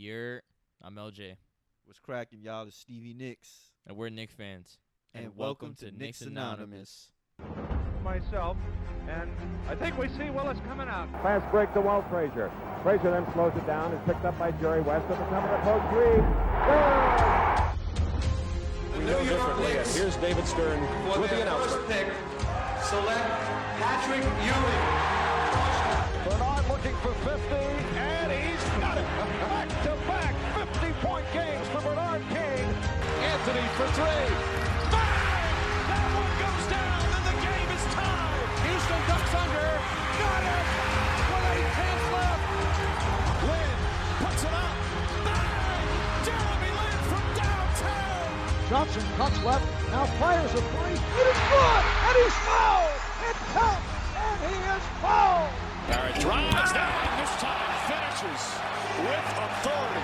I'm LJ. What's cracking, y'all? It's Stevie Nicks. And we're Knicks fans. And welcome to Knicks Anonymous. Myself, and I think we see Willis coming out. Pass break to Walt Frazier. Frazier then slows it down. It's picked up by Jerry West at the top of the post. Three. We know differently. And here's David Stern with the announcement. Pick, select Patrick Ewing. Bernard looking for 50, and he's got it. Back-to-back 50-point games for Bernard King. Anthony for three. Bang! That one goes down, and the game is tied. Houston ducks under. Got it! With 8 tenths left. Lynn puts it up. Bang! Jeremy Lin from downtown. Johnson cuts left. Now fires a three. It is good, and he's fouled. It counts, and he is fouled. Barrett drives down, this time finishes with authority.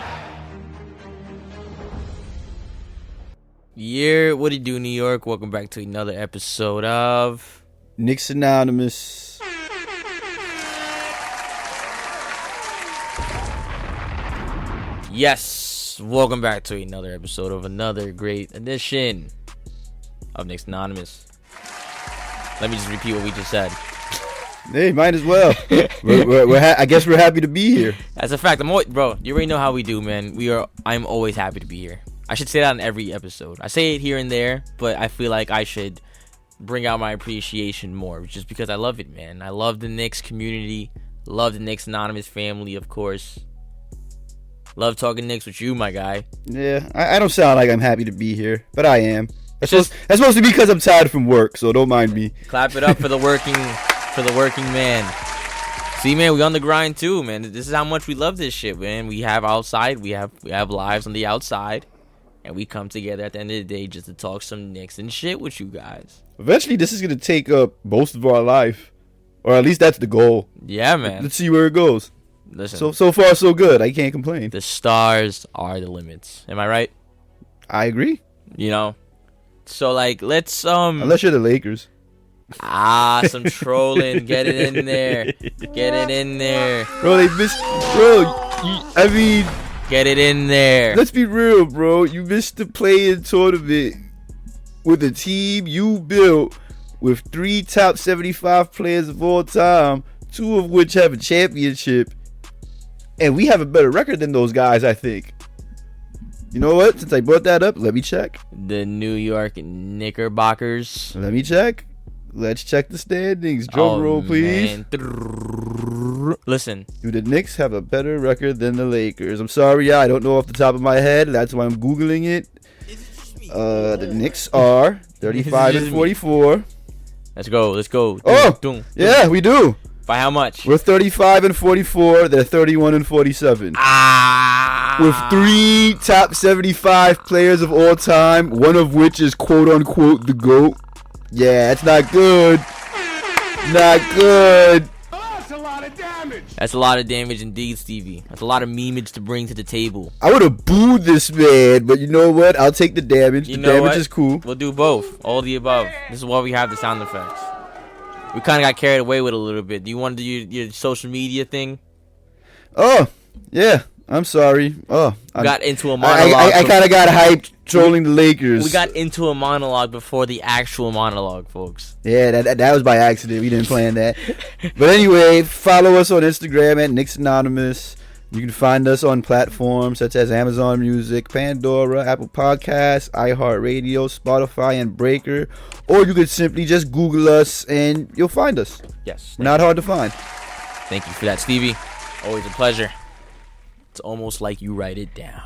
What do you do, New York? Welcome back to another episode of Knicks Anonymous. Yes, welcome back to another episode of another great edition of Knicks Anonymous. Let me just repeat what we just said. Hey, might as well. I guess we're happy to be here. That's a fact. Bro, you already know how we do, man. I'm always happy to be here. I should say that in every episode. I say it here and there, but I feel like I should bring out my appreciation more, just because I love it, man. I love the Knicks community. Love the Knicks Anonymous family, of course. Love talking Knicks with you, my guy. Yeah, I don't sound like I'm happy to be here, but I am. That's supposed to be because I'm tired from work, so don't mind me. Clap it up for the working man. See, man, we on the grind too, man. This is how much we love this shit, man. We have outside, we have lives on the outside, and we come together at the end of the day just to talk some Knicks and shit with you guys. Eventually, this is gonna take up most of our life, or at least that's the goal. Yeah, man. Let's see where it goes. Listen, so far so good. I can't complain. The stars are the limits. Am I right? I agree. You know, so like let's unless you're the Lakers. Some trolling. Get it in there. Get it in there. Bro, they missed. Get it in there. Let's be real, bro. You missed the play-in tournament with a team you built with 3 top 75 players of all time, 2 of which have a championship. And we have a better record than those guys, I think. You know what? Since I brought that up, let me check. The New York Knickerbockers. Let me check. Let's check the standings. Drum roll, please. Man. Listen. Do the Knicks have a better record than the Lakers? I'm sorry, I don't know off the top of my head. That's why I'm Googling it. The Knicks are 35 and 44. Let's go. Oh, yeah, we do. By how much? We're 35 and 44. They're 31 and 47. With 3 top 75 players of all time, one of which is quote unquote the GOAT. Yeah, it's not good. Not good. Oh, that's a lot of damage. That's a lot of damage indeed, Stevie. That's a lot of memeage to bring to the table. I would have booed this man, but you know what? I'll take the damage. The damage is cool. We'll do both. All the above. This is why we have the sound effects. We kind of got carried away with it a little bit. Do you want to do your social media thing? Oh, yeah. I'm sorry. Oh, we got into a monologue. I kind of got hyped trolling the Lakers. We got into a monologue before the actual monologue, folks. Yeah, that was by accident. We didn't plan that. But anyway, follow us on Instagram at Knicks Anonymous. You can find us on platforms such as Amazon Music, Pandora, Apple Podcasts, iHeartRadio, Spotify, and Breaker. Or you could simply just Google us and you'll find us. Yes. We're not hard to find. Thank you for that, Stevie. Always a pleasure. It's almost like you write it down.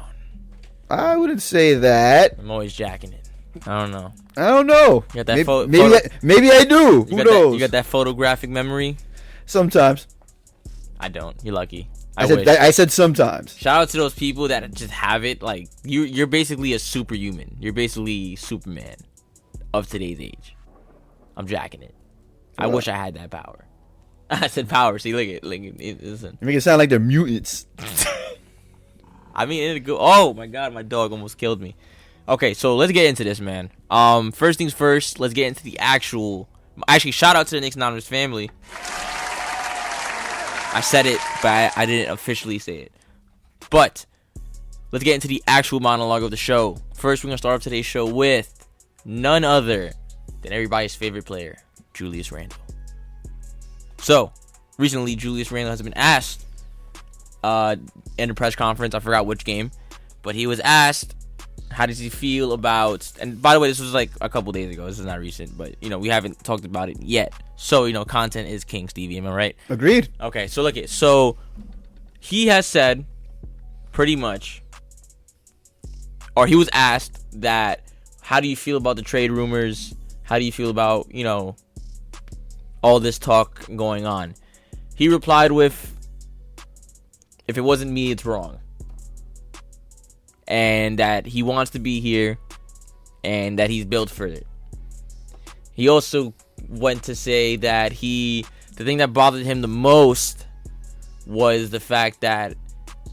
I wouldn't say that. I'm always jacking it. I don't know. You got that maybe I do. Who knows? You got that photographic memory? Sometimes. I don't. You're lucky. I said sometimes. Shout out to those people that just have it. Like you're basically a superhuman. You're basically Superman of today's age. I'm jacking it. I wish I had that power. I said power. See, look at listen. You make it sound like they're mutants. I mean, it'd go. Oh my god, my dog almost killed me. Okay, so let's get into this, man. First things first. Let's get into the actual. Actually, shout out to the Knicks Anonymous family. I said it, but I didn't officially say it. But let's get into the actual monologue of the show. First, we're going to start off today's show with none other than everybody's favorite player, Julius Randle. So, recently, Julius Randle has been asked in a press conference, I forgot which game, but he was asked, how does he feel about, and by the way, this was like a couple days ago, this is not recent, but, we haven't talked about it yet. So, content is king, Stevie, am I right? Agreed. Okay, so look it. So, he has said, pretty much, or he was asked that, how do you feel about the trade rumors? How do you feel about, all this talk going on? He replied with, if it wasn't me, it's wrong. And that he wants to be here and that he's built for it. He also went to say that the thing that bothered him the most was the fact that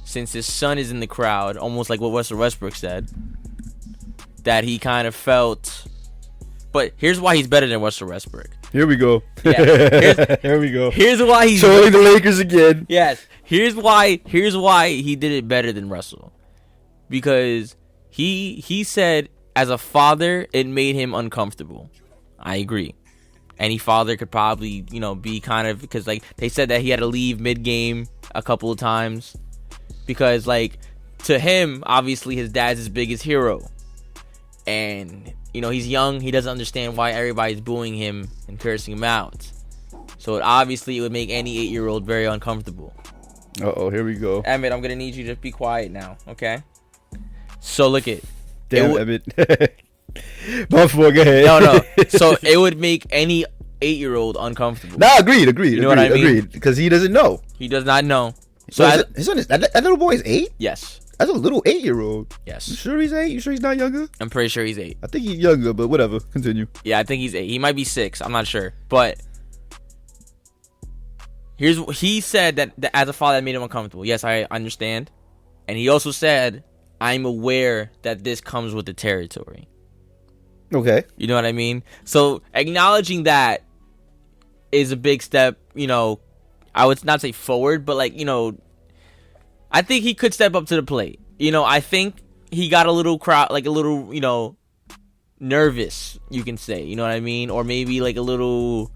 since his son is in the crowd, almost like what Russell Westbrook said, that he kind of felt, but here's why he's better than Russell Westbrook. Here we go. Yeah, here we go. Here's why he's showing the Lakers again. Yes. Here's why he did it better than Russell. Because he said as a father it made him uncomfortable. I agree. Any father could probably, be kind of, because like they said that he had to leave mid-game a couple of times because like to him obviously his dad's his biggest hero. And he's young, he doesn't understand why everybody's booing him and cursing him out. So it would make any 8-year-old very uncomfortable. Uh-oh, here we go. Emmett, I'm going to need you to be quiet now, okay? So look it. Damn, Emmett. Buffalo, go ahead. No. So it would make any 8-year-old uncomfortable. Nah, agreed. You know what I mean? Agreed. Because he doesn't know. He does not know. So his son is, that little boy is 8? Yes. That's a little 8-year-old. Yes. You sure he's 8? You sure he's not younger? I'm pretty sure he's 8. I think he's younger, but whatever. Continue. Yeah, I think he's 8. He might be 6. I'm not sure. But he said that as a father that made him uncomfortable. Yes, I understand. And he also said, I'm aware that this comes with the territory. Okay. You know what I mean? So acknowledging that is a big step, I would not say forward, but like, I think he could step up to the plate. I think he got a little nervous, you can say. You know what I mean? Or maybe like a little,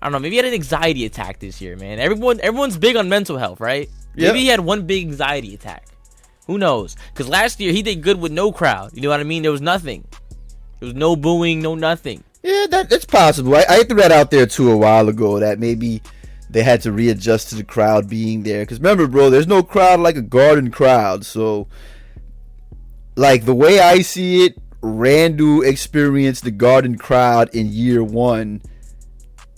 I don't know, maybe he had an anxiety attack this year, man. Everyone's big on mental health, right? Yep. Maybe he had one big anxiety attack. Who knows? Because last year he did good with no crowd. You know what I mean? There was nothing. There was no booing, no nothing. Yeah, that's possible. I threw that out there too a while ago, that maybe they had to readjust to the crowd being there. Because remember, bro, there's no crowd like a Garden crowd. So, like, the way I see it, Randle experienced the Garden crowd in year 1.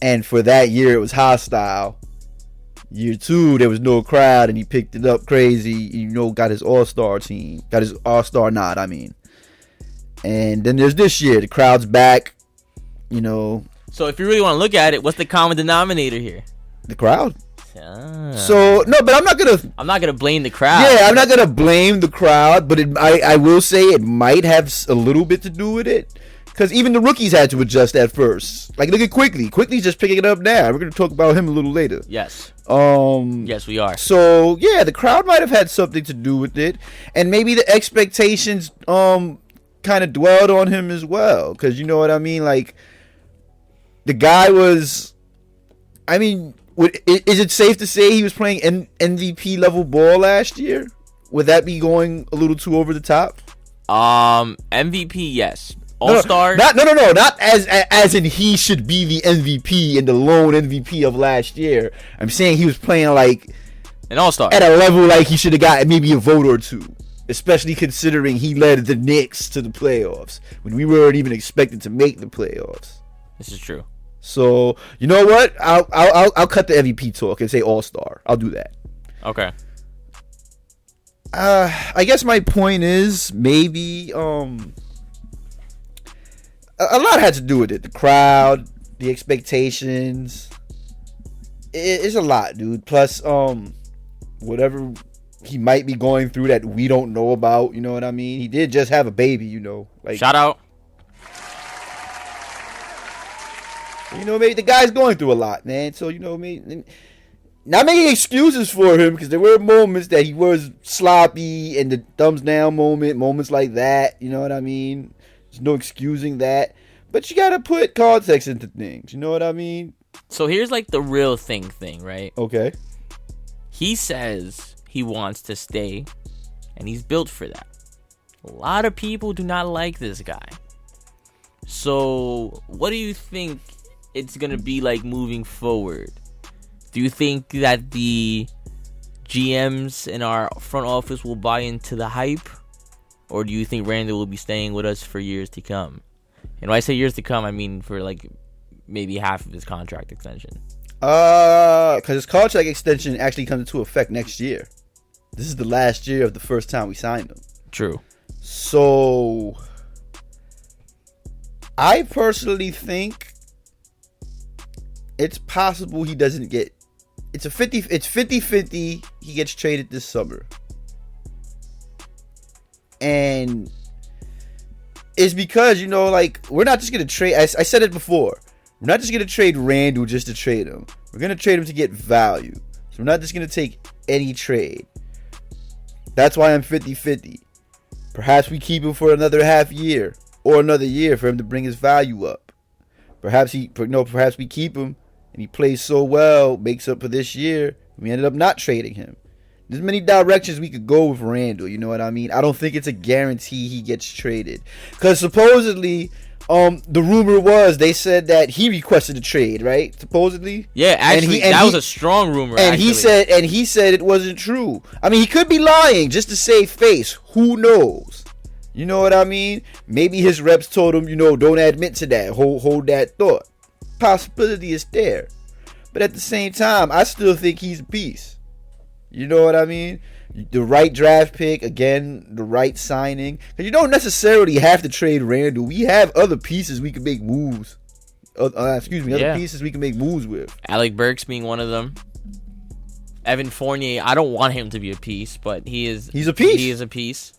And for that year, it was hostile. Year 2, there was no crowd, and he picked it up crazy. Got his all-star team. Got his all-star nod, I mean. And then there's this year. The crowd's back, So if you really want to look at it, what's the common denominator here? The crowd. Ah. So, no, but I'm not going to blame the crowd. Yeah, I'm not going to blame the crowd, but I will say it might have a little bit to do with it. Because even the rookies had to adjust at first. Like, look at Quickly. Quickly's just picking it up now. We're going to talk about him a little later. Yes. Yes, we are. So, yeah, the crowd might have had something to do with it. And maybe the expectations kind of dwelled on him as well. Because you know what I mean? Like, the guy was... I mean, is it safe to say he was playing MVP level ball last year? Would that be going a little too over the top? MVP, yes. All-star? No. Not as in he should be the MVP and the lone MVP of last year. I'm saying he was playing like an all-star at a level like he should have got maybe a vote or two. Especially considering he led the Knicks to the playoffs when we weren't even expected to make the playoffs. This is true. So you know what? I'll cut the MVP talk and say all-star. I'll do that. Okay. I guess my point is maybe a lot had to do with it. The crowd, the expectations. It's a lot, dude. Plus, whatever he might be going through that we don't know about. You know what I mean? He did just have a baby. Like shout out. Maybe the guy's going through a lot, man. So maybe not making excuses for him, because there were moments that he was sloppy and the thumbs down moments like that. You know what I mean? There's no excusing that. But you got to put context into things. You know what I mean? So here's like the real thing, right? Okay. He says he wants to stay, and he's built for that. A lot of people do not like this guy. So what do you think it's going to be like moving forward? Do you think that the GMs in our front office will buy into the hype? Or do you think Randall will be staying with us for years to come? And when I say years to come, I mean for like maybe half of his contract extension. Because his contract extension actually comes into effect next year. This is the last year of the first time we signed him. True. So, I personally think it's possible he doesn't get. It's 50-50 he gets traded this summer. And it's because, like, we're not just going to trade. I said it before. We're not just going to trade Randall just to trade him. We're going to trade him to get value. So we're not just going to take any trade. That's why I'm 50-50. Perhaps we keep him for another half year or another year for him to bring his value up. Perhaps we keep him and he plays so well, makes up for this year. We ended up not trading him. There's many directions we could go with Randall, you know what I mean? I don't think it's a guarantee he gets traded. Because supposedly, the rumor was, they said that he requested a trade, right? Supposedly. Yeah, actually, that was a strong rumor. And he said it wasn't true. I mean, he could be lying just to save face. Who knows? You know what I mean? Maybe his reps told him, don't admit to that. Hold that thought. Possibility is there. But at the same time, I still think he's a beast. You know what I mean? The right draft pick, again, the right signing. Because you don't necessarily have to trade Randall. We have other pieces we can make moves. Other pieces we can make moves with. Alec Burks being one of them. Evan Fournier, I don't want him to be a piece, but he's a piece. He is a piece.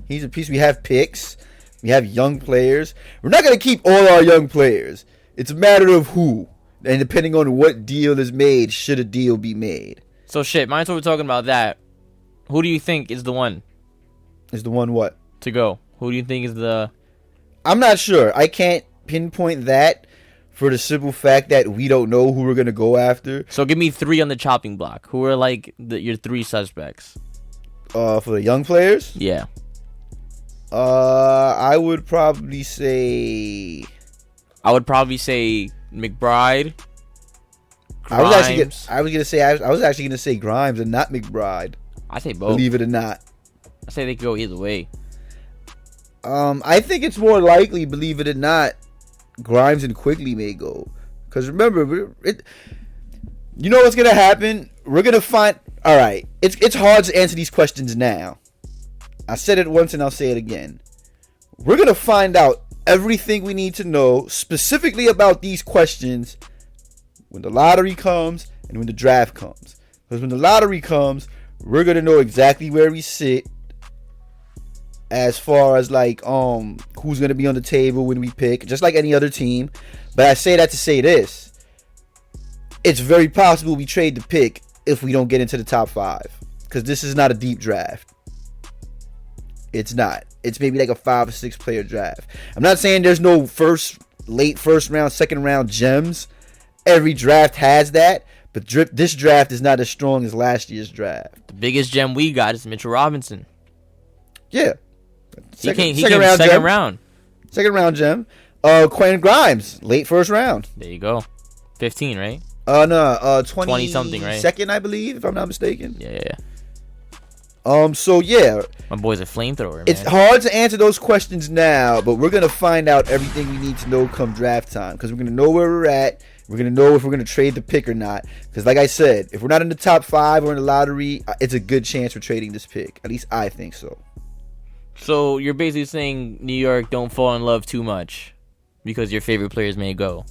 He's a piece. We have picks. We have young players. We're not going to keep all our young players. It's a matter of who. And depending on what deal is made, should a deal be made. So shit, mine's what we're talking about that. Who do you think is the one? Is the one what? To go. Who do you think is the... I'm not sure. I can't pinpoint that for the simple fact that we don't know who we're going to go after. So give me 3 on the chopping block. Who are like your 3 suspects? For the young players? Yeah. I would probably say McBride. I was actually gonna say Grimes and not McBride. I say both. Believe it or not. I say they could go either way. I think it's more likely, believe it or not, Grimes and Quickly may go. Because remember, you know what's gonna happen? We're gonna find. All right, it's hard to answer these questions now. I said it once and I'll say it again. We're gonna find out everything we need to know specifically about these questions when the lottery comes and when the draft comes. Because when the lottery comes, we're going to know exactly where we sit as far as like who's going to be on the table when we pick, just like any other team. But I say that to say this. It's very possible we trade the pick if we don't get into the top 5. Because this is not a deep draft. It's not. It's maybe like a 5 or 6 player draft. I'm not saying there's no late first round, second round gems. Every draft has that, but this draft is not as strong as last year's draft. The biggest gem we got is Mitchell Robinson. Yeah. He came second round. Second round gem. Quentin Grimes, late first round. There you go. 15, right? No, 20 something, right? Second, I believe, if I'm not mistaken. Yeah. So yeah. My boy's a flamethrower, man. It's hard to answer those questions now, but we're gonna find out everything we need to know come draft time, because we're gonna know where we're at. We're going to know if we're going to trade the pick or not. Because like I said, if we're not in the top 5 or in the lottery, it's a good chance we're trading this pick. At least I think so. So you're basically saying New York don't fall in love too much because your favorite players may go.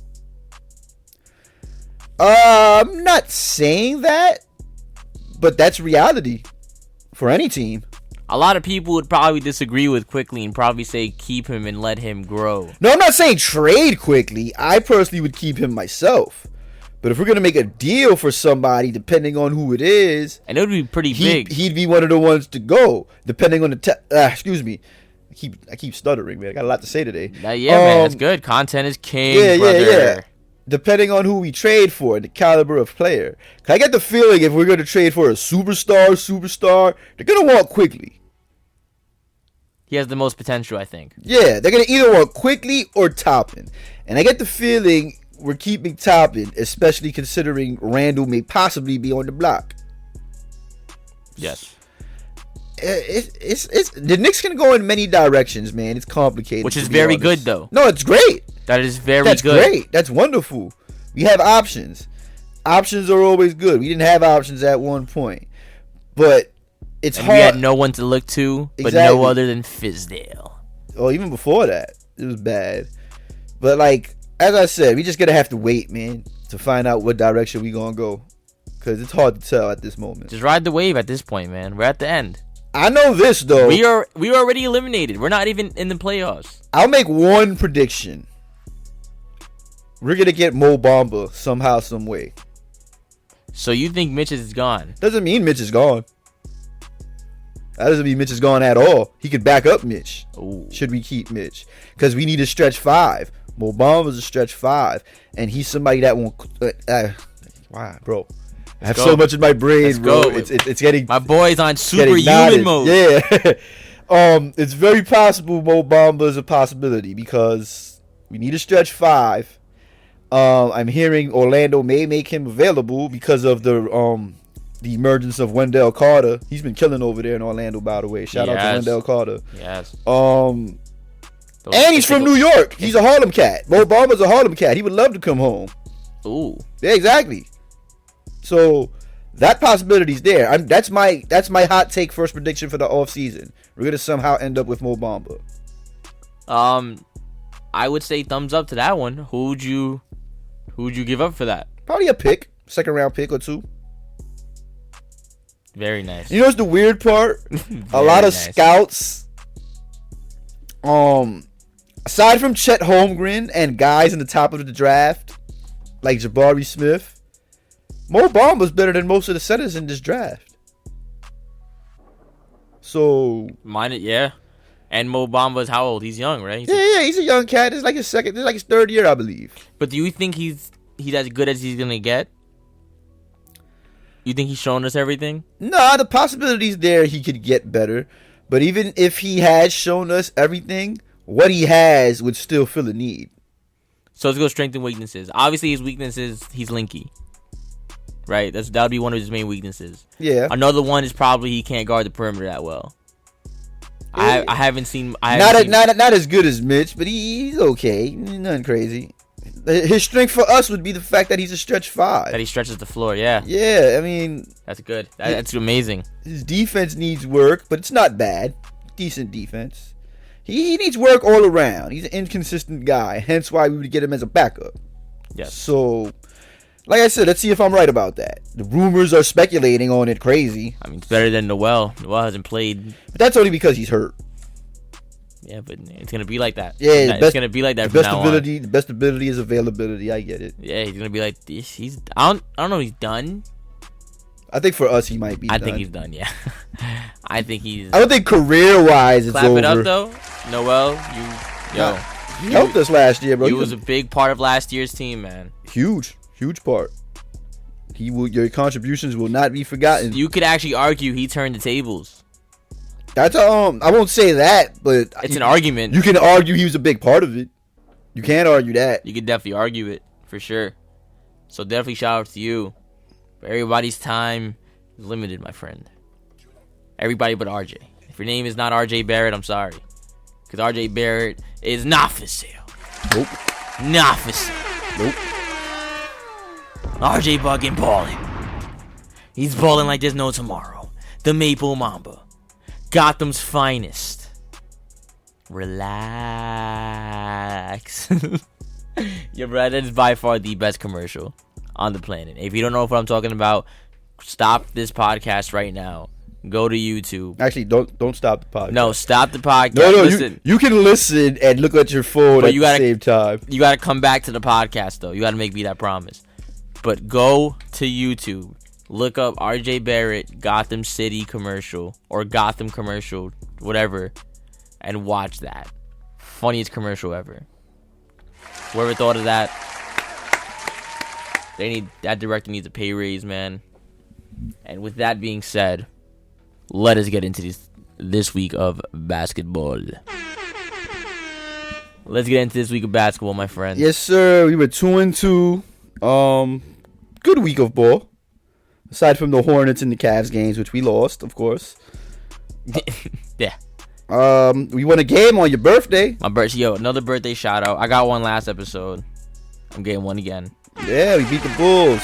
I'm not saying that, but that's reality for any team. A lot of people would probably disagree with Quickly and probably say keep him and let him grow. No, I'm not saying trade Quickly. I personally would keep him myself. But if we're gonna make a deal for somebody, depending on who it is, And it would be pretty big. he'd be one of the ones to go, depending on the. Excuse me, I keep stuttering, man. I got a lot to say today. Man, that's good. Content is king, Yeah, brother. yeah. Depending on who we trade for and the caliber of player. 'Cause I get the feeling if we're going to trade for a superstar, they're going to want quickly. He has the most potential, I think. Yeah, they're going to either want quickly or Toppin. And I get the feeling we're keeping Toppin, especially considering Randall may possibly be on the block. Yes. It's the Knicks can go in many directions, man. It's complicated. Which is to be very honest. good, though. No, it's great. That is very That's good. great. That's wonderful. We have options. Options are always good. We didn't have options at one point, but it's And hard. we had no one to look to, but Exactly. no other than Fizdale. Oh, even before that, it was bad. But like as I said, we just gonna have to wait, man, to find out what direction we gonna go, because it's hard to tell at this moment. Just ride the wave at this point, man. We're at the end. I know this though. We are already eliminated. We're not even in the playoffs. I'll make one prediction. We're gonna get Mo Bamba somehow, some way. So you think Mitch is gone? Doesn't mean Mitch is gone. That doesn't mean Mitch is gone at all. He could back up Mitch. Ooh. Should we keep Mitch? Because we need a stretch 5. Mo Bamba's a stretch 5, and he's somebody that won't. Wow, bro. I have go. so much in my brain, Let's bro. go. It's getting My boy's on getting superhuman knotted. mode. Yeah. It's very possible Mo Bamba is a possibility because we need a stretch 5. I'm hearing Orlando may make him available because of the emergence of Wendell Carter. He's been killing over there in Orlando, by the way. Shout out to Yes. Wendell Carter. Yes. And he's from New York. He's a Harlem cat. Mo Bamba's a Harlem cat. He would love to come home. Ooh. Yeah, exactly. So that possibility's there. That's my hot take first prediction for the offseason. We're gonna somehow end up with Mo Bamba. I would say thumbs up to that one. Who would you give up for that? Probably a pick, second round pick or 2. Very nice. You know what's the weird part? A lot of nice. scouts, aside from Chet Holmgren and guys in the top of the draft, like Jabari Smith, Mo Bamba's better than most of the centers in this draft. So Yeah. And Mo Bamba's how old? He's young, right? he's a young cat. It's like his third year, I believe. But do you think he's as good as he's gonna get? You think he's shown us everything? Nah, the possibility's there he could get better. But even if he has shown us everything, what he has would still fill a need. So let's go strengths and weaknesses. Obviously, his weaknesses, he's linky. Right? That would be one of his main weaknesses. Yeah. Another one is probably he can't guard the perimeter that well. I haven't seen. Not as good as Mitch, but he's okay. Nothing crazy. His strength for us would be the fact that he's a stretch 5. that he stretches the floor. Yeah, Yeah, I mean, that's good. That's amazing. his defense needs work, but it's not bad. Decent defense. He needs work all around. He's an inconsistent guy, hence why we would get him as a backup. Yes. So, like I said, let's see if I'm right about that. The rumors are speculating on it crazy, I mean, it's better than Noel. Noel hasn't played. but that's only because he's hurt. Yeah, but it's gonna be like that. Yeah, it's gonna be like that The from now on. the best ability is availability. I get it. Yeah, he's gonna be like this. I don't know. If he's done. I think for us, he might be. I done. think he's done. Yeah. I think he's. I don't think career-wise it's Clap over. it up though, Noel. He helped us last year, bro. He was a big part of last year's team, man. huge part. Your contributions will not be forgotten. You could actually argue he turned the tables. That's I won't say that, but It's an argument. You can argue he was a big part of it. You can't argue that. You could definitely argue it for sure. So definitely shout out to you. But everybody's time is limited, my friend. Everybody but RJ. If your name is not RJ Barrett, I'm sorry. Because RJ Barrett is not for sale. Nope. Not for sale. Nope. RJ bugging balling. He's balling like there's no tomorrow. The Maple Mamba. Gotham's finest. Relax. Your brother is by far the best commercial on the planet. If you don't know what I'm talking about, stop this podcast right now. Go to YouTube. Actually, don't stop the podcast. No, stop the podcast. No, Listen, you can listen and look at your phone But at you the gotta- same time. you got to come back to the podcast, though. You got to make me that promise. But go to YouTube, look up RJ Barrett Gotham City commercial or Gotham commercial, whatever, and watch that. Funniest commercial ever. Whoever thought of that, that director needs a pay raise, man. And with that being said, let us get into this week of basketball. Let's get into this week of basketball, my friend. Yes, sir. We were 2-2. Good week of ball. Aside from the Hornets and the Cavs games, which we lost, of course. Yeah. We won a game on your birthday. My birthday, another birthday shout out. I got one last episode. I'm getting one again. Yeah, we beat the Bulls.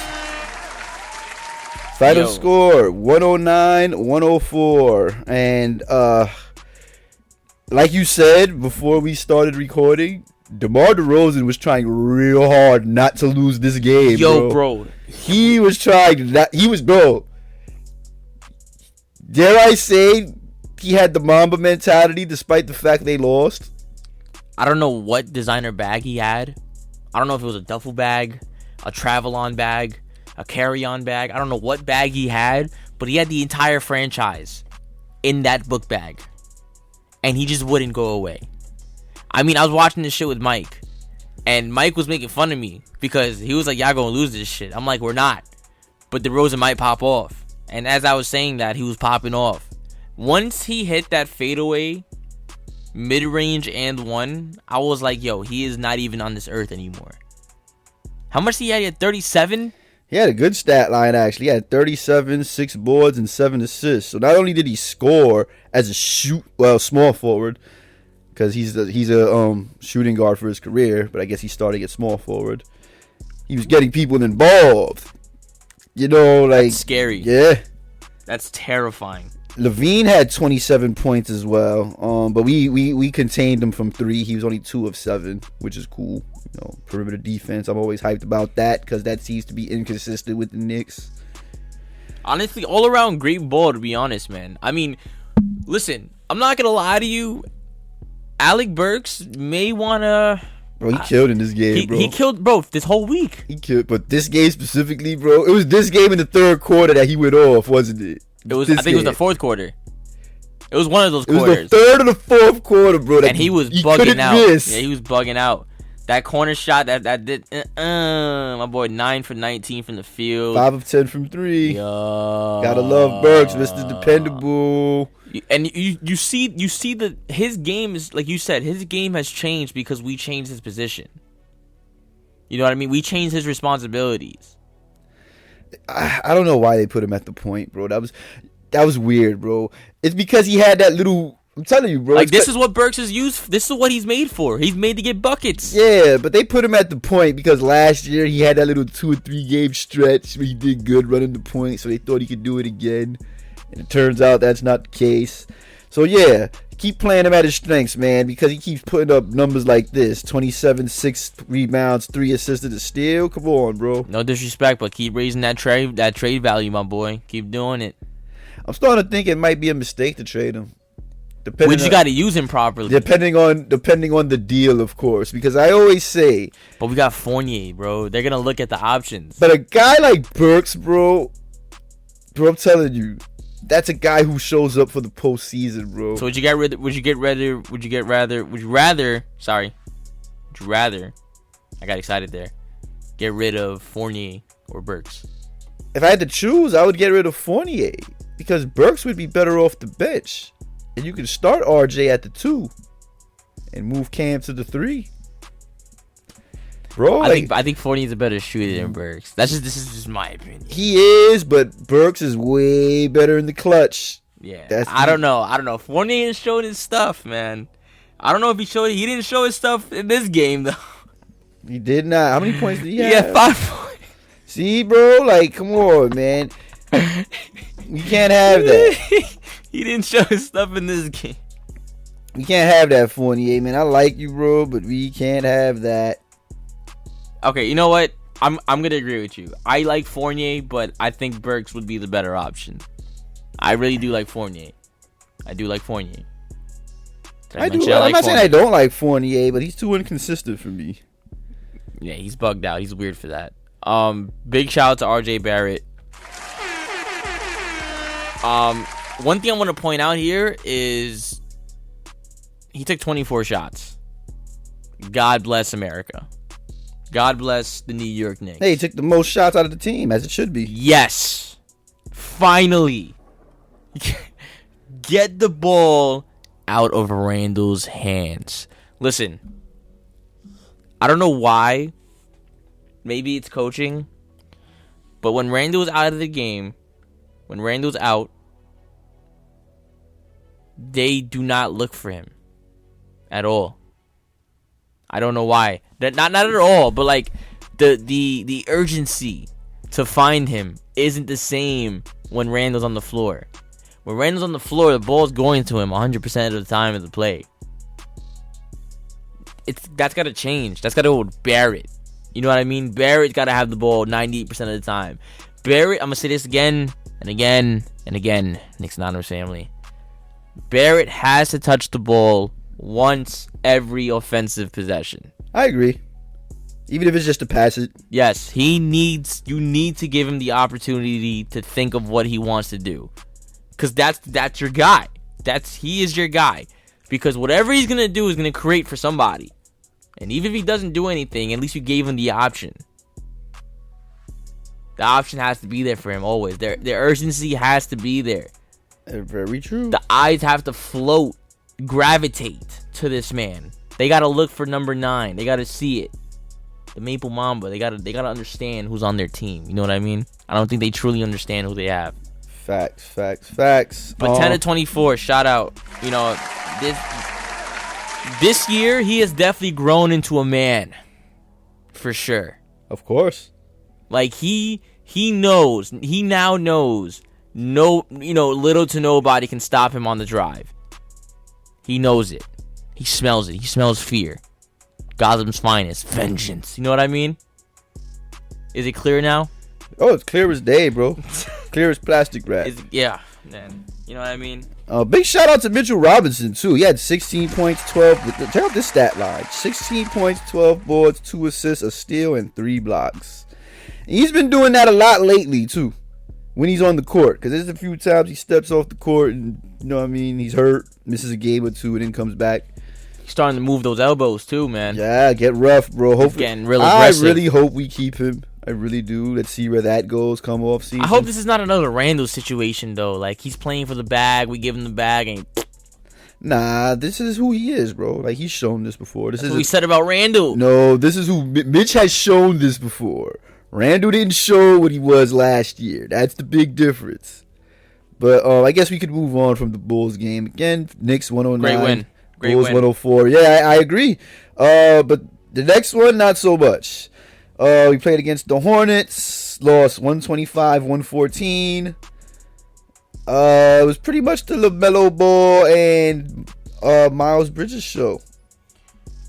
Final score 109-104. And like you said before we started recording, DeMar DeRozan was trying real hard not to lose this game. Bro. He was trying not. Bro. Dare I say, he had the Mamba mentality despite the fact they lost. I don't know what designer bag he had. I don't know if it was a duffel bag, a travel-on bag, a carry-on bag. I don't know what bag he had, but he had the entire franchise in that book bag. And he just wouldn't go away. I mean, I was watching this shit with Mike, and Mike was making fun of me because he was like, y'all gonna lose this shit. I'm like, we're not. But DeRozan might pop off. And as I was saying that, he was popping off. Once he hit that fadeaway, mid-range and one, I was like, yo, he is not even on this earth anymore. How much did he have? He had 37? He had a good stat line, actually. He had 37, 6 boards, and 7 assists. So not only did he score as a small forward, because he's a shooting guard for his career, but I guess he's starting at small forward. He was getting people involved. That's scary. Yeah. That's terrifying. Levine had 27 points as well, but we contained him from 3. He was only 2 of 7, which is cool. Perimeter defense. I'm always hyped about that because that seems to be inconsistent with the Knicks. Honestly, all around great ball, to be honest, man. I mean, listen, I'm not gonna lie to you. Alec Burks may wanna. Bro, he killed in this game, bro. He killed, bro, this whole week. He killed, but this game specifically, bro. It was this game in the third quarter that he went off, wasn't it? I think it was the fourth quarter. It was one of those quarters. It was the third or the fourth quarter, bro. And he was bugging out. Yeah, he was bugging out. That corner shot that did. My boy 9 for 19 from the field. 5 of 10 from 3. Gotta love Burks, Mr. Dependable. And you see that his game is, like you said, his game has changed because we changed his position. You know what I mean? We changed his responsibilities. I don't know why they put him at the point, bro. That was weird, bro. It's because he had that little. I'm telling you, bro. Like, this is what Burks is used. This is what he's made for. He's made to get buckets. Yeah, but they put him at the point because last year he had that little 2 or 3 game stretch where he did good running the point, so they thought he could do it again. And it turns out that's not the case. So yeah, keep playing him at his strengths, man, because he keeps putting up numbers like this: 27, 6 rebounds, 3 assists, and a steal. Come on, bro. No disrespect, but keep raising that trade value, my boy. Keep doing it. I'm starting to think it might be a mistake to trade him. But you got to use him properly. Depending on the deal, of course. Because I always say. But we got Fournier, bro. They're gonna look at the options. But a guy like Burks, bro, I'm telling you, that's a guy who shows up for the postseason, bro. So would you rather? I got excited there. Get rid of Fournier or Burks? If I had to choose, I would get rid of Fournier because Burks would be better off the bench. And you can start RJ at the 2 and move Cam to the 3. Bro, I think Fournier's a better shooter than Burks. This is just my opinion. He is, but Burks is way better in the clutch. Yeah. I don't know. Fournier didn't show his stuff, man. I don't know if he didn't show his stuff in this game though. He did not. How many points did he have? He had 5 points. See, bro, like, come on, man. You can't have that. He didn't show his stuff in this game. We can't have that, Fournier, man. I like you, bro, but we can't have that. Okay, you know what? I'm gonna agree with you. I like Fournier, but I think Burks would be the better option. I really do like Fournier. I do like Fournier. I'm not saying I don't like Fournier, but he's too inconsistent for me. Yeah, he's bugged out. He's weird for that. Big shout out to RJ Barrett. One thing I want to point out here is he took 24 shots. God bless America. God bless the New York Knicks. Hey, he took the most shots out of the team, as it should be. Yes. Finally. Get the ball out of Randall's hands. Listen, I don't know why. Maybe it's coaching. But when Randall's out of the game, when Randall's out, they do not look for him at all. I don't know why. Not at all, but like the urgency to find him isn't the same when Randall's on the floor. When Randall's on the floor, the ball's going to him 100% of the time of the play. That's got to change. That's got to go with Barrett. You know what I mean? Barrett's got to have the ball 98% of the time. Barrett, I'm going to say this again and again and again, Knicks Anonymous family. Barrett has to touch the ball once every offensive possession. I agree. Even if it's just to pass it. Yes, you need to give him the opportunity to think of what he wants to do. Because that's your guy. He is your guy. Because whatever he's going to do is going to create for somebody. And even if he doesn't do anything, at least you gave him the option. The option has to be there for him always. The urgency has to be there. Very true. The eyes have to float, gravitate to this man. They got to look for number 9. They got to see it. The Maple Mamba. They got to understand who's on their team. You know what I mean? I don't think they truly understand who they have. Facts. But 10 to 24, shout out. You know, this year he has definitely grown into a man, for sure. Of course. Like he now knows. Little to nobody can stop him on the drive. He knows it. He smells it. He smells fear. Gotham's finest, vengeance. You know what I mean? Is it clear now? Oh, it's clear as day, bro. Clear as plastic wrap. Yeah, man. You know what I mean? Big shout out to Mitchell Robinson, too. He had 16 points, 12. Check out this stat line: 16 points, 12 boards, 2 assists, a steal, and 3 blocks. And he's been doing that a lot lately, too, when he's on the court. Because there's a few times he steps off the court and, you know what I mean, he's hurt, misses a game or two, and then comes back. He's starting to move those elbows, too, man. Yeah, get rough, bro. Hopefully, getting real aggressive. I really hope we keep him. I really do. Let's see where that goes come off season. I hope this is not another Randall situation, though. Like, he's playing for the bag. We give him the bag. And nah, this is who he is, bro. Like, he's shown this before. That's what we said about Randall. No, this is who Mitch has shown this before. Randall didn't show what he was last year. That's the big difference. But I guess we could move on from the Bulls game. Again, Knicks 109. Great win. Bulls 104. Yeah, I agree. But the next one, not so much. We played against the Hornets. Lost 125-114. It was pretty much the LaMelo Ball and Miles Bridges show.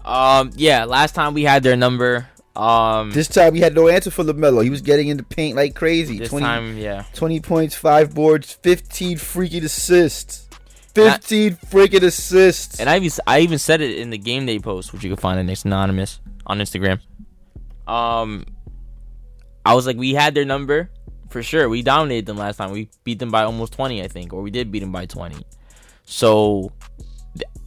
Yeah, last time we had their number. This time we had no answer for LaMelo. He was getting in the paint like crazy. This time, yeah. 20 points, 5 boards, 15 freaking assists. 15 freaking assists. And I even said it in the game day post, which you can find at Knicks Anonymous on Instagram. I was like, we had their number for sure. We dominated them last time. We beat them by almost 20, I think, or we did beat them by 20. So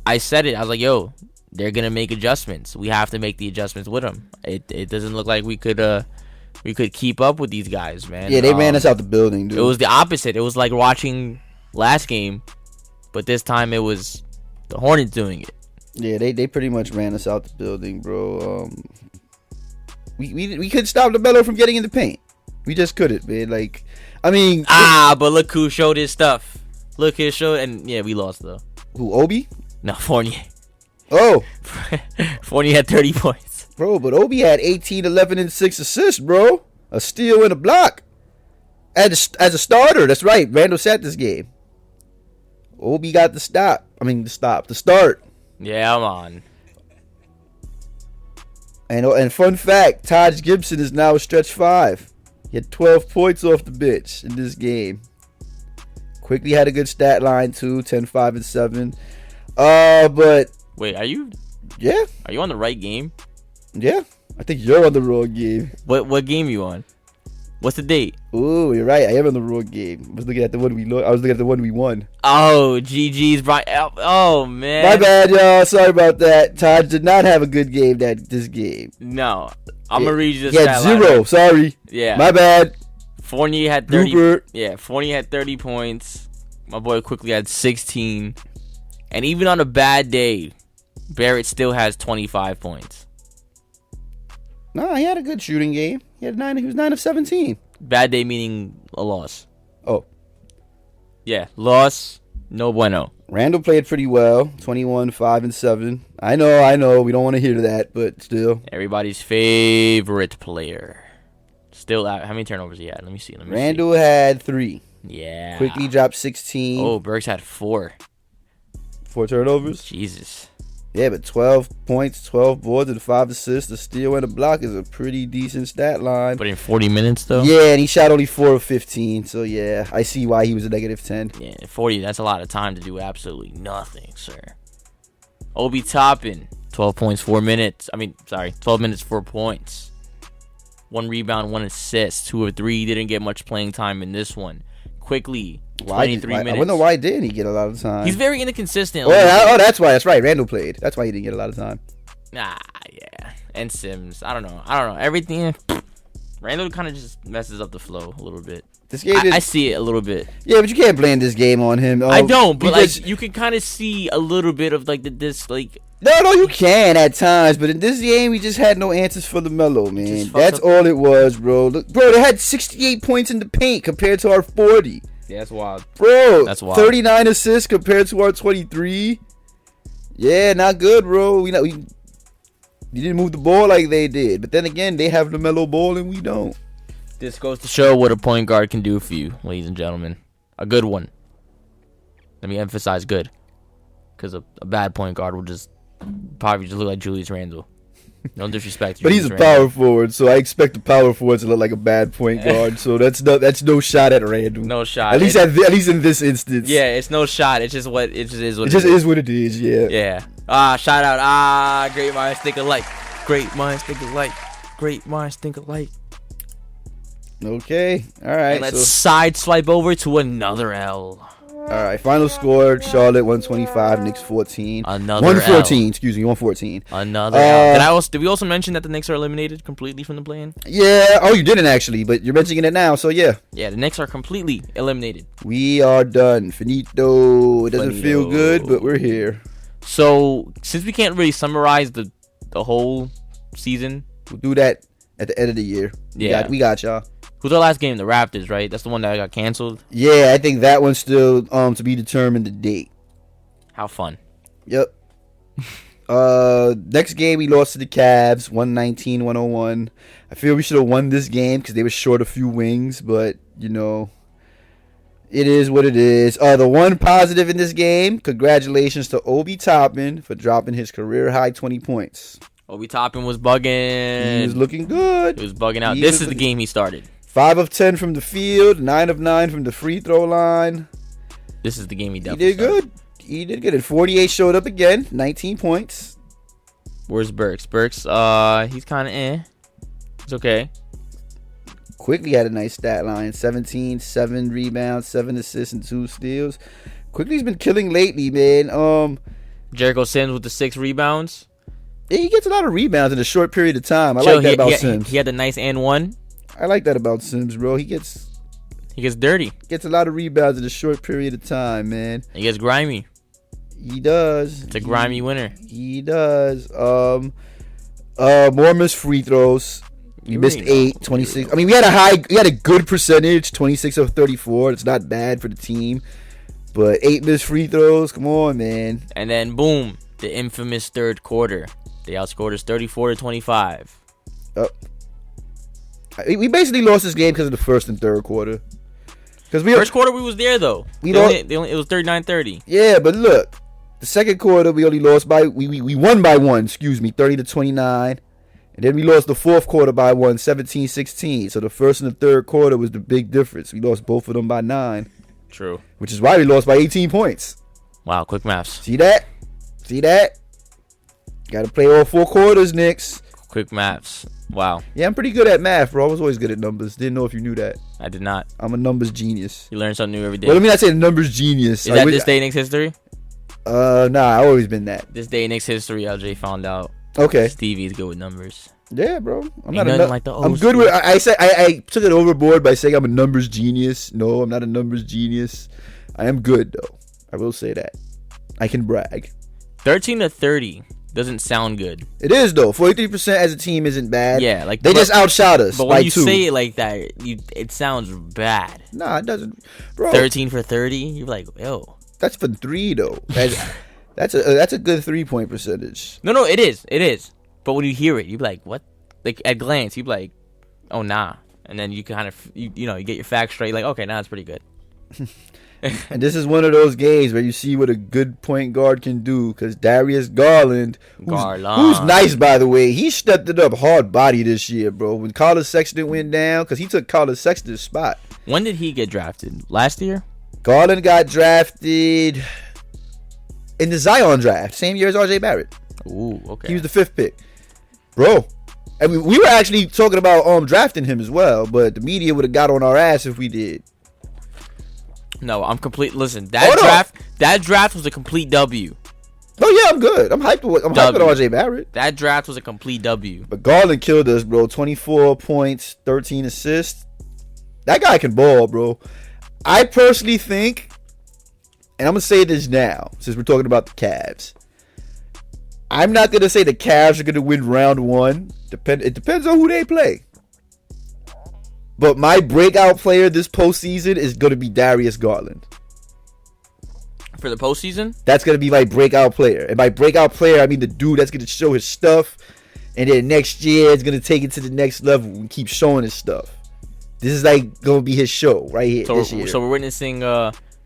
I said it. I was like, yo, they're gonna make adjustments. We have to make the adjustments with them. It doesn't look like we could keep up with these guys, man. Yeah, they ran us out the building, dude. It was the opposite. It was like watching last game, but this time it was the Hornets doing it. Yeah, they pretty much ran us out the building, bro. We couldn't stop LaMelo from getting in the paint. We just couldn't, man. Like, I mean, but look who showed his stuff. Look his show, and yeah, we lost though. Who, Obi? No, Fournier. Oh, Fournier had 30 points, bro. But Obi had 18, 11, and 6 assists, bro. A steal and a block. As a starter, that's right. Randall sat this game. Obi got the start. Yeah, I'm on. And fun fact, Taj Gibson is now a stretch 5. He had 12 points off the bench in this game. Quickly had a good stat line too, 10, 5, and 7. But wait, are you yeah? Are you on the right game? Yeah. I think you're on the wrong game. What game you on? What's the date? Ooh, you're right. I am on the wrong game. I was looking at the one we won. Oh, GG's Brian. Oh man. My bad, y'all. Sorry about that. Taj did not have a good game this game. No, I'm gonna read you this. He had stat line. 0. Sorry. Yeah. My bad. Fournier had 30. Rupert. Yeah, Fournier had 30 points. My boy quickly had 16. And even on a bad day, Barrett still has 25 points. No, he had a good shooting game. He had 9. He was 9 of 17. Bad day meaning a loss. Oh, Yeah, loss. No bueno. Randall played pretty well. 21, 5 and 7. I know. We don't want to hear that, but still. Everybody's favorite player. Still out. How many turnovers he had? Let me see. Randall had 3. Yeah. Quickly dropped 16. Oh, Burks had 4. 4 turnovers. Jesus. Yeah, but 12 points, 12 boards, and 5 assists, a steal, and a block is a pretty decent stat line. But in 40 minutes, though? Yeah, and he shot only 4 of 15. So, yeah, I see why he was a negative 10. Yeah, 40, that's a lot of time to do absolutely nothing, sir. Obi Toppin, 12 points, 4 minutes. 12 minutes, 4 points. 1 rebound, 1 assist. 2 of 3. Didn't get much playing time in this one. Quickly, 23 minutes. I wonder why didn't he get a lot of time? He's very inconsistent. That's why. That's right. Randall played. That's why he didn't get a lot of time. Yeah. And Sims. I don't know. Everything. Randall kind of just messes up the flow a little bit. This game I see it a little bit. Yeah, but you can't blame this game on him. I don't, but you can kind of see a little bit of No, you can at times, but in this game, we just had no answers for LaMelo, man. That's all it was, bro. Look, bro, they had 68 points in the paint compared to our 40. Yeah, that's wild. Bro, That's wild. 39 assists compared to our 23. Yeah, not good, bro. You didn't move the ball like they did. But then again, they have LaMelo Ball and we don't. This goes to show what a point guard can do for you, ladies and gentlemen. A good one. Let me emphasize good. Because a bad point guard will probably just look like Julius Randle. No disrespect to But he's a power forward, so I expect the power forward to look like a bad point guard. So that's no shot at Randle. No shot. At least in this instance. Yeah, it's no shot. It's just what it is. It just is what it is. Yeah. Yeah. Shout out. Great minds think alike. Great minds think alike. Great minds think alike. Okay. All right. And let's side swipe over to another L. All right. Final score: Charlotte 125, Knicks 14. Another 114. L. Excuse me, 114. Another L. Did we also mention that the Knicks are eliminated completely from the play-in? Yeah. Oh, you didn't actually, but you're mentioning it now, so yeah. Yeah, the Knicks are completely eliminated. We are done. Finito. It doesn't feel good, but we're here. So, since we can't really summarize the whole season, we'll do that at the end of the year. Yeah. We got y'all. Who's our last game? The Raptors, right? That's the one that got canceled. Yeah, I think that one's still to be determined the date. How fun. Yep. Next game we lost to the Cavs, 119-101. I feel we should have won this game because they were short a few wings, but it is what it is. The one positive in this game, congratulations to Obi Toppin for dropping his career high 20 points. Obi Toppin was bugging. He was looking good. He was bugging out. This is the game he started. 5 of 10 from the field, 9 of 9 from the free throw line. This is the game he definitely started. He did good. And 48 showed up again, 19 points. Where's Burks? Burks, he's kind of It's okay. Quickly had a nice stat line. 17, 7 rebounds, 7 assists, and 2 steals. Quickly's been killing lately, man. Jericho Sims with the 6 rebounds. Yeah, he gets a lot of rebounds in a short period of time. I like that about Sims. He had the nice and one. I like that about Sims, bro. He gets dirty. Gets a lot of rebounds in a short period of time, man. He gets grimy. He does. It's a grimy winner. He does. More missed free throws. We missed 8, 26. I mean, we had a good percentage, 26 of 34. It's not bad for the team. But 8 missed free throws. Come on, man. And then boom, the infamous third quarter. They outscored us 34-25. We basically lost this game because of the first and third quarter. First quarter we was there though. It was 39-30. Yeah, but look, the second quarter we only lost by we won by 1. 30-29, and then we lost the fourth quarter by 1, 17-16. So the first and the third quarter was the big difference. We lost both of them by 9. True. Which is why we lost by 18 points. Wow, quick maths. See that? Got to play all 4 quarters, Knicks. Quick maths. Wow. Yeah, I'm pretty good at math, bro. I was always good at numbers. Didn't know if you knew that. I did not. I'm a numbers genius. You learn something new every day. Well, let me not say numbers genius. Is that this day in Nick's history? Nah, I've always been that. This day in Nick's history, LJ found out Okay. Stevie's good with numbers. Yeah, bro. I'm Ain't not nothing like the old I'm good school. with. I said I took it overboard by saying I'm a numbers genius. No, I'm not a numbers genius. I am good though. I will say that. I can brag. 13-30 doesn't sound good. It is though. 43% as a team isn't bad. Yeah, like they just outshot us. But when by you 2. say it like that, it sounds bad. Nah, it doesn't, bro. 13 for 30, you're like, yo. That's for 3 though. That's a good 3-point percentage. No, it is. But when you hear it, you be like, what? Like at glance, you be like, oh nah, and then you kind of you get your facts straight. Like, okay, now it's pretty good. And this is one of those games where you see what a good point guard can do. Because Darius Garland, who's nice by the way, he stepped it up hard body this year, bro. When Carlos Sexton went down, because he took Carlos Sexton's spot. When did he get drafted? Last year? Garland got drafted in the Zion draft, same year as RJ Barrett. Ooh, okay. He was the 5th pick, bro. I mean, we were actually talking about drafting him as well, but the media would have got on our ass if we did. No, I'm complete. Listen, that draft was a complete W. Oh yeah, I'm good. I'm hyped with RJ Barrett. That draft was a complete W. But Garland killed us, bro. 24 points, 13 assists. That guy can ball, bro. I personally think, and I'm gonna say this now, since we're talking about the Cavs. I'm not gonna say the Cavs are gonna win round 1. It depends on who they play. But my breakout player this postseason is gonna be Darius Garland. For the postseason? That's gonna be my breakout player. And by breakout player, I mean the dude that's gonna show his stuff, and then next year it's gonna take it to the next level and keep showing his stuff. This is like gonna be his show right here this year. So we're witnessing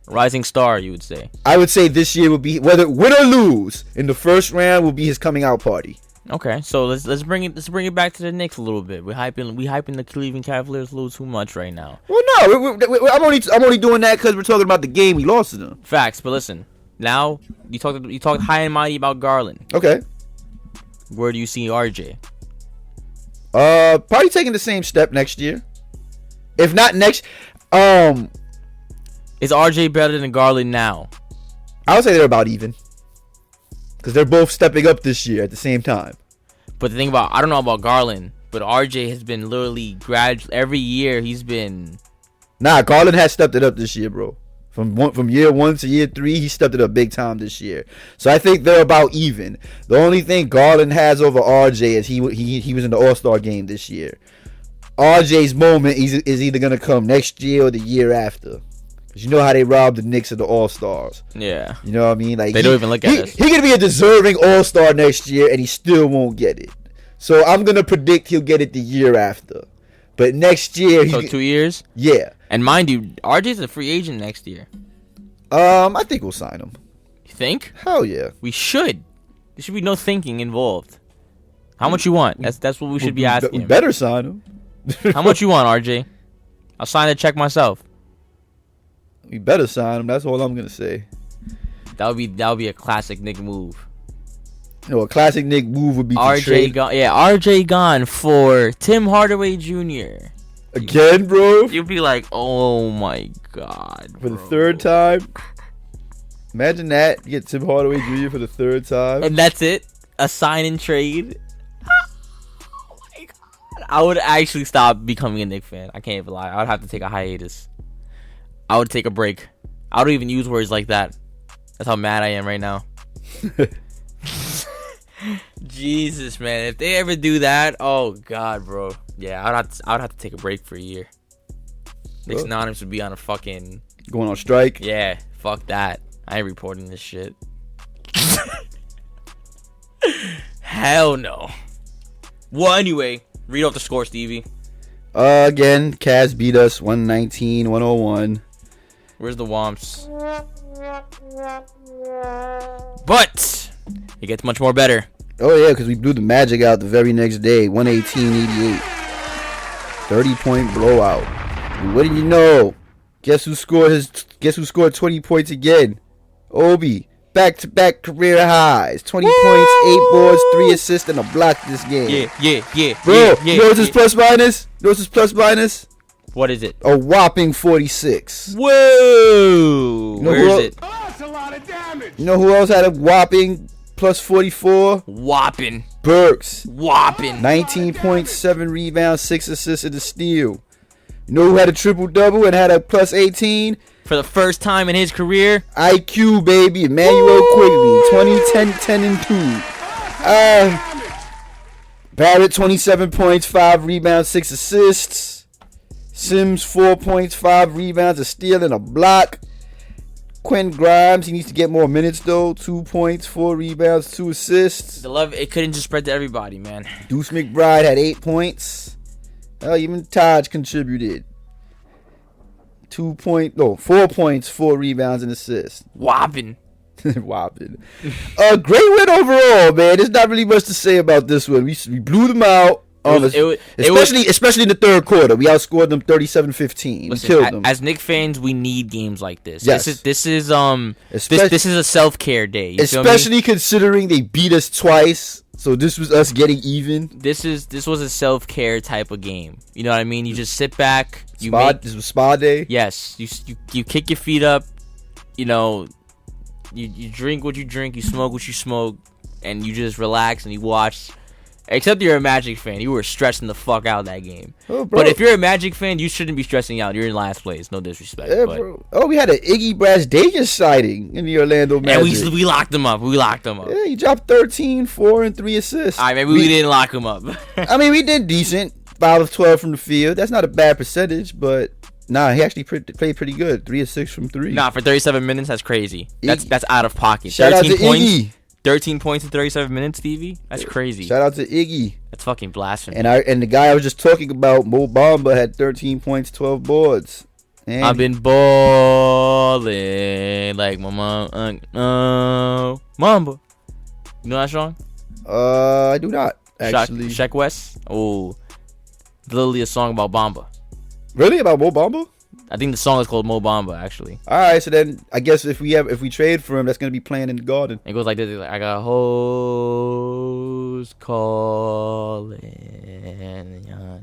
rising star, you would say. I would say this year would be, whether win or lose in the first round, will be his coming out party. Okay, so let's bring it back to the Knicks a little bit. We hyping the Cleveland Cavaliers a little too much right now. Well, no, I'm only doing that because we're talking about the game we lost to them. Facts, but listen, now you talked high and mighty about Garland. Okay. Where do you see RJ? Probably taking the same step next year. If not next, is RJ better than Garland now? I would say they're about even. Because they're both stepping up this year at the same time. But the thing about, I don't know about Garland, but RJ has been literally every year he's been. Nah, Garland has stepped it up this year, bro. From year 1 to year 3, he stepped it up big time this year. So I think they're about even. The only thing Garland has over RJ is he was in the All-Star game this year. RJ's moment is either going to come next year or the year after. Because you know how they robbed the Knicks of the All-Stars. Yeah. You know what I mean? Like they don't even look at us. He's going to be a deserving All-Star next year, and he still won't get it. So I'm going to predict he'll get it the year after. But next year... So 2 years? Yeah. And mind you, RJ's a free agent next year. I think we'll sign him. You think? Hell yeah. We should. There should be no thinking involved. How much you want? That's what we should be asking. We better sign him. How much you want, RJ? I'll sign the check myself. We better sign him. That's all I'm gonna say. That would be a classic Nick move. No, a classic Nick move would be to RJ trade. gone. Yeah, RJ gone for Tim Hardaway Jr. Again, bro. You'd be like, oh my god, For the 3rd time. Imagine that. You get Tim Hardaway Jr. for the 3rd time. And that's it. A sign and trade. Oh my god. I would actually stop becoming a Knicks fan. I can't even lie. I would have to take a hiatus. I would take a break. I don't even use words like that. That's how mad I am right now. Jesus, man. If they ever do that, oh god, bro. Yeah, I would have to take a break for a year. Knicks Anonymous would be on a fucking Going on strike. yeah. Fuck that. I ain't reporting this shit. Hell no. Well, anyway, read off the score, Stevie. Again, Cavs beat us 119-101. Where's the Womps? But it gets much more better. Oh yeah, because we blew the Magic out the very next day, 118-88. 30-point blowout. And what do you know? Guess who scored 20 points again? Obi. back-to-back career highs. 20 points, 8 boards, 3 assists, and a block this game. Yeah. Bro, you know what's his plus minus? What is it? A whopping 46. Whoa! know Where who- is it? That's a lot of damage. You know who else had a whopping plus 44? Whopping. Burks. 19. 19.7 rebounds, 6 assists, and a steal. You know who had a triple-double and had a plus 18? For the first time in his career. IQ, baby. Emmanuel Quigley. 20, 10, 10, and 2. Barrett, 27 points, 5 rebounds, 6 assists. Sims, 4 points, 5 rebounds, a steal, and a block. Quinn Grimes, he needs to get more minutes, though. 2 points, 4 rebounds, 2 assists. The love, it couldn't just spread to everybody, man. Deuce McBride had 8 points. Hell, even Taj contributed. 4 points, 4 rebounds, and assists. Whopping. Whopping. Great win overall, man. There's not really much to say about this one. We blew them out. Especially in the third quarter. We outscored them 37-15. We killed them. As Knicks fans, we need games like this. Yes. This is a self-care day. You feel me? Especially considering they beat us twice. So this was us getting even. This was a self-care type of game. You know what I mean? You just sit back. This was spa day. Yes. You kick your feet up. You know, you drink what you drink. You smoke what you smoke, and you just relax and you watch. Except you're a Magic fan. You were stressing the fuck out that game. Oh, bro. But if you're a Magic fan, you shouldn't be stressing out. You're in last place. No disrespect. Yeah, but. bro. Oh, we had an Iggy Brasdeas sighting in the Orlando Magic. And we locked them up. Yeah, he dropped 13, 4, and 3 assists. All right, maybe we didn't lock him up. I mean, we did decent. 5 of 12 from the field. That's not a bad percentage, but nah, he actually played pretty good. 3 of 6 from 3. Nah, for 37 minutes, that's crazy. That's out of pocket. Shout out to 13 points. Iggy. 13 points in 37 minutes, Stevie? That's crazy. Shout out to Iggy. That's fucking blasphemy. And the guy I was just talking about, Mo Bamba, had 13 points, 12 boards. And I've been balling like my mom. Mamba. You know that song? I do not actually. Sheck West. Oh, literally a song about Bamba. Really, about Mo Bamba? I think the song is called Mo Bamba, actually. All right, so then I guess if we trade for him, that's gonna be playing in the Garden. It goes like this: like, I got hoes calling.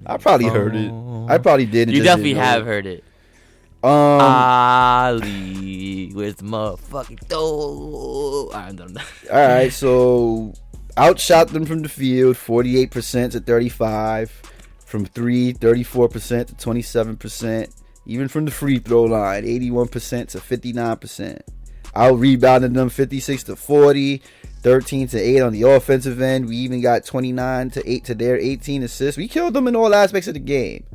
I probably heard it. I probably did. You definitely have heard it. Ali with motherfucking dough. I'm done. All right, so outshot them from the field, 48% to 35. From 3, 34% to 27%. Even from the free throw line, 81% to 59%. Out rebounded them 56 to 40, 13 to 8 on the offensive end. We even got 29 to 8 to their 18 assists. We killed them in all aspects of the game.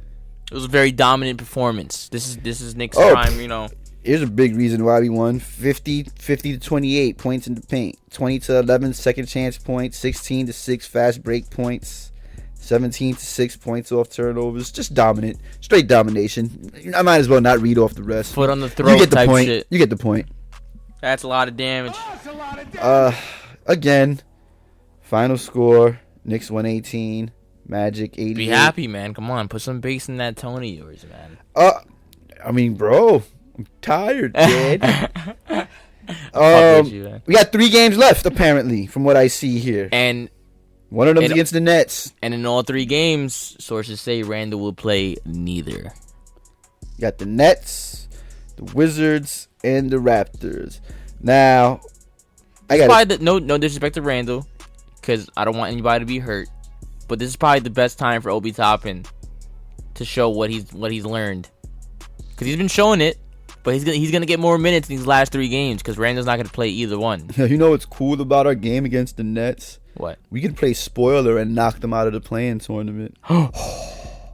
It was a very dominant performance. This is Knicks' prime, you know. Here's a big reason why we won. 50 to 28 points in the paint. 20 to 11 second chance points. 16 to 6 fast break points. 17 to 6 points off turnovers. Just dominant. Straight domination. I might as well not read off the rest. Foot on the throat You get the type point. shit. You get the point. That's a lot of damage. Again, final score, Knicks 118, Magic 88. Be happy, man. Come on, put some bass in that tone of yours, man. I mean, bro, I'm tired, man. Fuck with you, man. We got 3 games left, apparently, from what I see here. And One of them's against the Nets. And in all 3 games, sources say Randall will play neither. You got the Nets, the Wizards, and the Raptors. Now, no disrespect to Randall, because I don't want anybody to be hurt. But this is probably the best time for Obi Toppin to show what he's learned, because he's been showing it. But he's gonna get more minutes in these last 3 games, because Randall's not gonna play either one. You know what's cool about our game against the Nets? What? We can play spoiler and knock them out of the play-in tournament.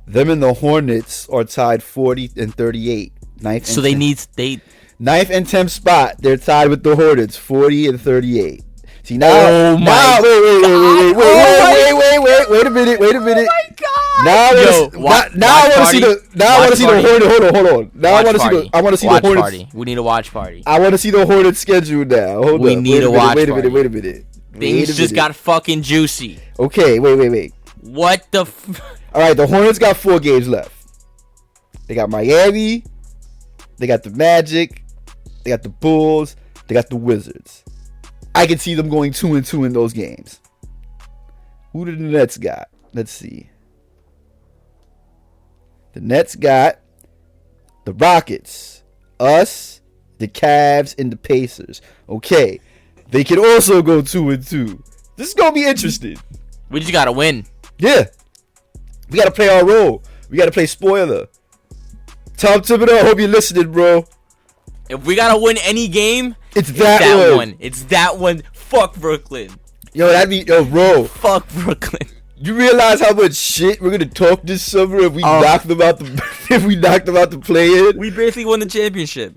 Them and the Hornets are tied 40 and 38. Ninth and 10th spot. They're tied with the Hornets, 40 and 38. See now, wait a minute. Oh my god! Now I want to see the Hornets. Hold on. Now I want to see the Hornets. Party. We need a watch party. I want to see the Hornets schedule now. Hold we up. need a watch party. Wait a minute. Things just got fucking juicy. Okay, wait. What the? All right, the Hornets got 4 games left. They got Miami. They got the Magic. They got the Bulls. They got the Wizards. I can see them going 2-2 in those games. Who did the Nets got? Let's see. The Nets got the Rockets, us, the Cavs, and the Pacers. Okay, they can also go 2-2. This is gonna be interesting. We just gotta win. Yeah, we gotta play our role. We gotta play spoiler. Tom Thibodeau, I hope you're listening, bro. If we gotta win any game, It's that one. It's that one. Fuck Brooklyn. Yo, that'd be bro. Fuck Brooklyn. You realize how much shit we're gonna talk this summer if we knock them out the play-in? We basically won the championship.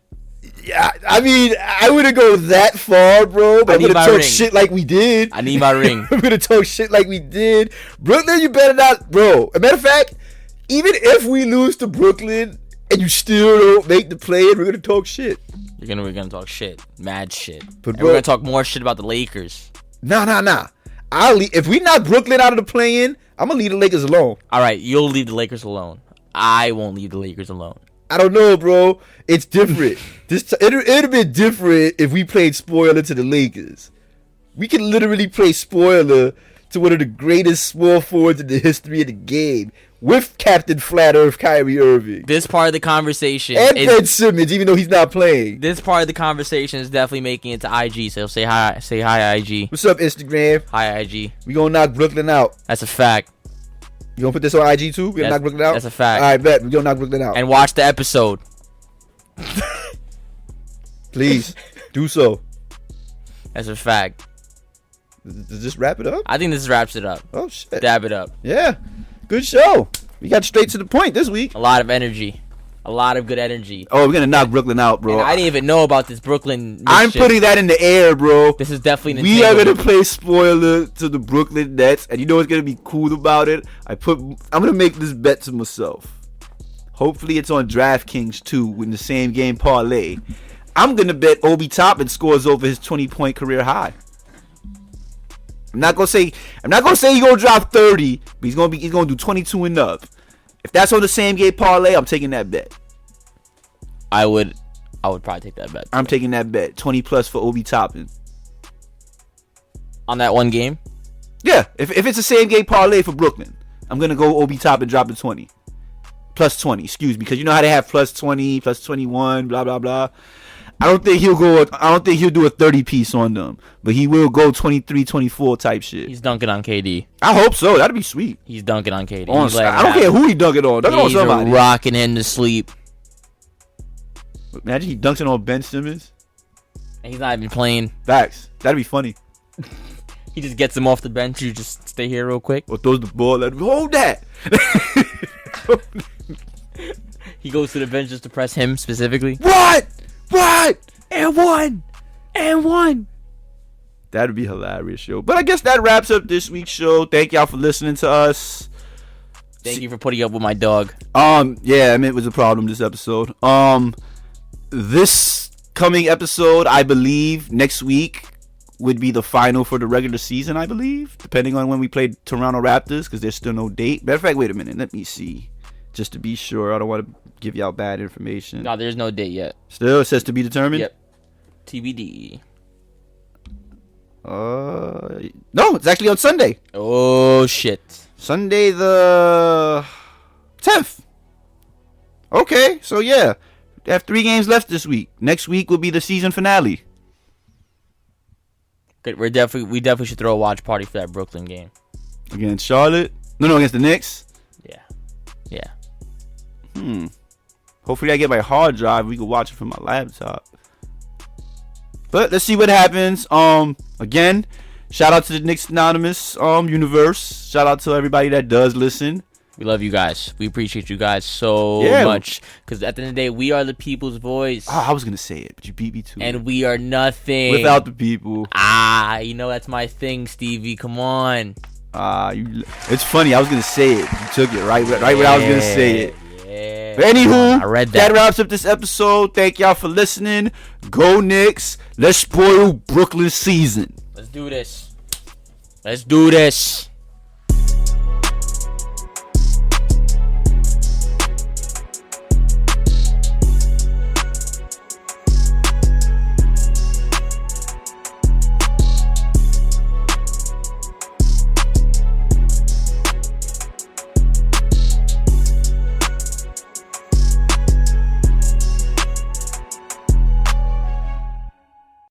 Yeah, I mean, I wouldn't go that far, bro. But I'm gonna talk shit like we did. I need my ring. I'm gonna talk shit like we did. Brooklyn, you better not, bro. As a matter of fact, even if we lose to Brooklyn and you still don't make the play-in, we're gonna talk shit. We're gonna talk shit, mad shit. But and we're gonna talk more shit about the Lakers. Nah. If we knock Brooklyn out of the play-in, I'm gonna leave the Lakers alone. All right, you'll leave the Lakers alone. I won't leave the Lakers alone. I don't know, bro. It's different. It'd have been different if we played spoiler to the Lakers. We can literally play spoiler to one of the greatest small forwards in the history of the game with Captain Flat Earth Kyrie Irving. This part of the conversation And Ben Simmons, even though he's not playing. This part of the conversation is definitely making it to IG. So say hi, IG. What's up, Instagram? Hi, IG. We gonna knock Brooklyn out. That's a fact. You gonna put this on IG too? We gonna knock Brooklyn out? That's a fact. All right, bet. We gonna knock Brooklyn out. And watch the episode. Please, do so. That's a fact. Does this wrap it up? I think this wraps it up. Oh, shit. Dab it up. Yeah. Good show. We got straight to the point this week. A lot of energy. A lot of good energy. Oh, we're gonna knock Brooklyn out, bro. And I didn't even know about this Brooklyn mischief. I'm putting that in the air, bro. This is definitely an We are entanglement. gonna play spoiler to the Brooklyn Nets, and you know what's gonna be cool about it? I'm gonna make this bet to myself. Hopefully, it's on DraftKings too, in the same game parlay. I'm gonna bet Obi Toppin scores over his 20-point career high. I'm not gonna say he's gonna drop 30, but he's gonna do 22 and up. If that's on the same game parlay, I'm taking that bet. I would probably take that bet. I'm taking that bet. 20 plus for Obi Toppin. On that one game? Yeah, if it's the same game parlay for Brooklyn, I'm gonna go Obi Toppin dropping 20. Plus 20, excuse me, because you know how they have plus 20, plus 21, blah blah blah. I don't think he'll do a 30 piece on them, but he will go 23, 24 type shit. He's dunking on KD. I hope so. That'd be sweet. He's dunking on KD. I He's letting don't him care who he dunking on. Dunking on He's somebody. rocking him to sleep. Imagine he dunks it on Ben Simmons. And he's not even playing. Facts. That'd be funny. He just gets him off the bench. You just stay here real quick. Or throws the ball. Let him hold that. He goes to the bench just to press him specifically. What? And one. That'd be hilarious, show. But I guess that wraps up this week's show. Thank y'all for listening to us. Thank you for putting up with my dog. Yeah, I mean, it was a problem this episode. This coming episode, I believe, next week would be the final for the regular season, I believe, depending on when we play Toronto Raptors, because there's still no date. Matter of fact, wait a minute, let me see, just to be sure. I don't want to give y'all bad information. No, there's no date yet. Still, it says to be determined. Yep. TBD. No, it's actually on Sunday. Oh shit. Sunday the 10th. Okay, so yeah, they have 3 games left this week. Next week will be the season finale. Good. We definitely should throw a watch party for that Brooklyn game. Against Charlotte? No, against the Knicks. Yeah. Hopefully I get my hard drive. We can watch it from my laptop. But let's see what happens. Again, shout out to the Knicks Anonymous universe. Shout out to everybody that does listen. We love you guys. We appreciate you guys so much. Because at the end of the day, we are the people's voice. Oh, I was going to say it, but you beat me to it. And we are nothing without the people. You know that's my thing, Stevie. Come on. It's funny. I was going to say it. You took it right where I was going to say it. Yeah. But anywho, I read that. That wraps up this episode. Thank y'all for listening. Go Knicks. Let's spoil Brooklyn season. Let's do this.